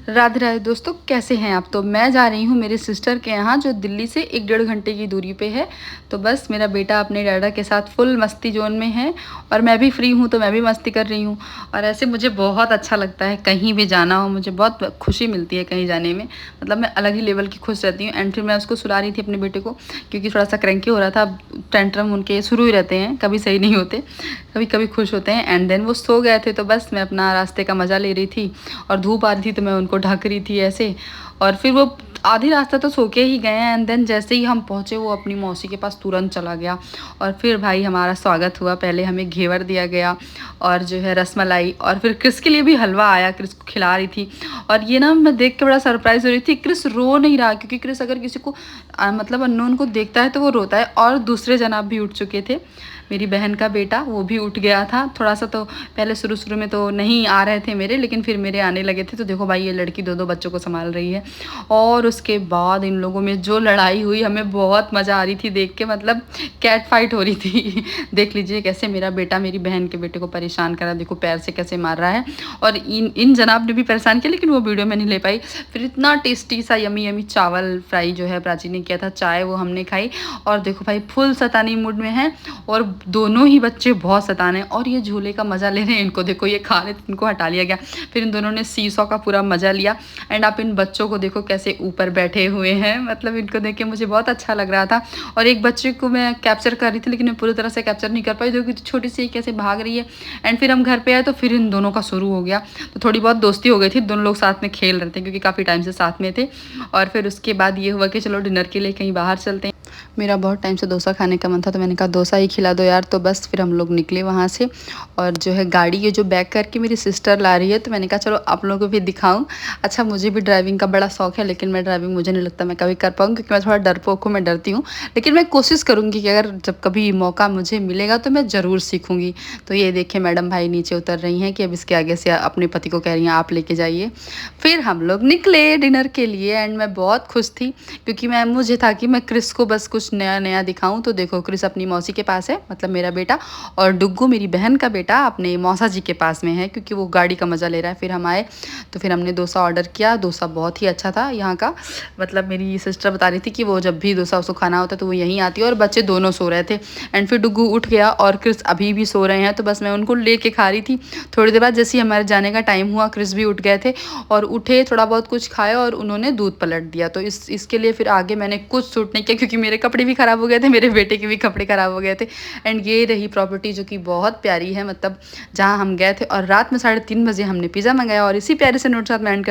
राधे राधे दोस्तों, कैसे हैं आप। तो मैं जा रही हूँ मेरी सिस्टर के यहाँ जो दिल्ली से 1-1.5 घंटे की दूरी पे है। तो बस मेरा बेटा अपने डैडा के साथ फुल मस्ती जोन में है और मैं भी फ्री हूँ तो मैं भी मस्ती कर रही हूँ। और ऐसे मुझे बहुत अच्छा लगता है, कहीं भी जाना हो मुझे बहुत खुशी मिलती है कहीं जाने में। मतलब मैं अलग ही लेवल की खुश रहती हूँ। एंड फिर मैं उसको सुला रही थी अपने बेटे को, क्योंकि थोड़ा सा क्रैंकी हो रहा था। टेंट्रम उनके शुरू ही रहते हैं, कभी सही नहीं होते, कभी कभी खुश होते हैं। एंड देन वो सो गए थे तो बस मैं अपना रास्ते का मज़ा ले रही थी और धूप आ रही थी तो मैं उनको ढक रही थी ऐसे। और फिर वो आधी रास्ता तो सो के ही गए हैं। एंड देन जैसे ही हम पहुँचे वो अपनी मौसी के पास तुरंत चला गया। और फिर भाई हमारा स्वागत हुआ, पहले हमें घेवर दिया गया और जो है रसमलाई, और फिर क्रिस के लिए भी हलवा आया, क्रिस को खिला रही थी। और ये ना मैं देख के बड़ा सरप्राइज हो रही थी, क्रिस रो नहीं रहा, क्योंकि क्रिस अगर किसी को मतलब अननोन को देखता है तो वो रोता है। और दूसरे जनाब भी उठ चुके थे, मेरी बहन का बेटा वो भी उठ गया था थोड़ा सा। तो पहले शुरू में तो नहीं आ रहे थे मेरे, लेकिन फिर मेरे आने लगे थे। तो देखो भाई ये लड़की 2-2 बच्चों को संभाल रही है। और उसके बाद इन लोगों में जो लड़ाई हुई हमें बहुत मज़ा आ रही थी देख के, मतलब कैट फाइट हो रही थी। देख लीजिए कैसे मेरा बेटा मेरी बहन के बेटे को परेशान करा, देखो पैर से कैसे मार रहा है। और इन जनाब ने भी परेशान किया, लेकिन वो वीडियो में नहीं ले पाई। फिर इतना टेस्टी सा यमी यमी चावल फ्राई जो है प्राची ने किया था, चाय वो हमने खाई। और देखो भाई फुल सतानी मूड में है और दोनों ही बच्चे बहुत सताने और ये झूले का मज़ा ले रहे हैं। इनको देखो ये खा रहे थे, इनको हटा लिया गया। फिर इन दोनों ने सीसॉ का पूरा मज़ा लिया। एंड आप इन बच्चों को देखो कैसे ऊपर बैठे हुए हैं, मतलब इनको देख के मुझे बहुत अच्छा लग रहा था। और एक बच्चे को मैं कैप्चर कर रही थी, लेकिन मैं पूरी तरह से कैप्चर नहीं कर पाई, जो कि छोटी सी कैसे भाग रही है। एंड फिर हम घर पे आए तो फिर इन दोनों का शुरू हो गया। तो थोड़ी बहुत दोस्ती हो गई थी, दोनों लोग साथ में खेल रहे थे क्योंकि काफ़ी टाइम से साथ में थे। और फिर उसके बाद ये हुआ कि चलो डिनर के लिए कहीं बाहर चलते हैं। मेरा बहुत टाइम से डोसा खाने का मन था, तो मैंने कहा डोसा ही खिला दो यार। तो बस फिर हम लोग निकले वहाँ से। और जो है गाड़ी ये जो बैक करके मेरी सिस्टर ला रही है, तो मैंने कहा चलो आप लोगों को भी दिखाऊं। अच्छा मुझे भी ड्राइविंग का बड़ा शौक है, लेकिन मैं ड्राइविंग मुझे नहीं लगता मैं कभी कर पाऊँ, क्योंकि मैं थोड़ा डरपोक हूँ, मैं डरती हूँ। लेकिन मैं कोशिश करूँगी कि अगर जब कभी मौका मुझे मिलेगा तो मैं ज़रूर सीखूँगी। तो ये देखिए मैडम भाई नीचे उतर रही हैं कि अब इसके आगे से अपने पति को कह रही हैं आप लेके जाइए। फिर हम लोग निकले डिनर के लिए। एंड मैं बहुत खुश थी, क्योंकि मुझे था कि मैं क्रिस को बस कुछ नया नया दिखाऊं। तो देखो क्रिस अपनी मौसी के पास है, मतलब मेरा बेटा, और डुग्गू मेरी बहन का बेटा अपने मौसा जी के पास में है, क्योंकि वो गाड़ी का मज़ा ले रहा है। फिर हम आए तो फिर हमने डोसा ऑर्डर किया। डोसा बहुत ही अच्छा था यहाँ का। मतलब मेरी सिस्टर बता रही थी कि वो जब भी डोसा उसको खाना होता है तो वो यहीं आती है। और बच्चे दोनों सो रहे थे। एंड फिर डुग्गू उठ गया और क्रिस अभी भी सो रहे हैं, तो बस मैं उनको लेके खा रही थी। थोड़ी देर बाद जैसे ही हमारे जाने का टाइम हुआ क्रिस भी उठ गए थे और उठे, थोड़ा बहुत कुछ खाया और उन्होंने दूध पलट दिया। तो इसके लिए फिर आगे मैंने कुछ सूट नहीं किया, क्योंकि मेरे कपड़े भी ख़राब हो गए थे, मेरे बेटे के भी कपड़े ख़राब हो गए थे। एंड ये रही प्रॉपर्टी जो कि बहुत प्यारी है, मतलब जहाँ हम गए थे। और रात में 3:30 बजे हमने पिज़्ज़ा मंगाया। और इसी प्यारे से नोट साथ में एंड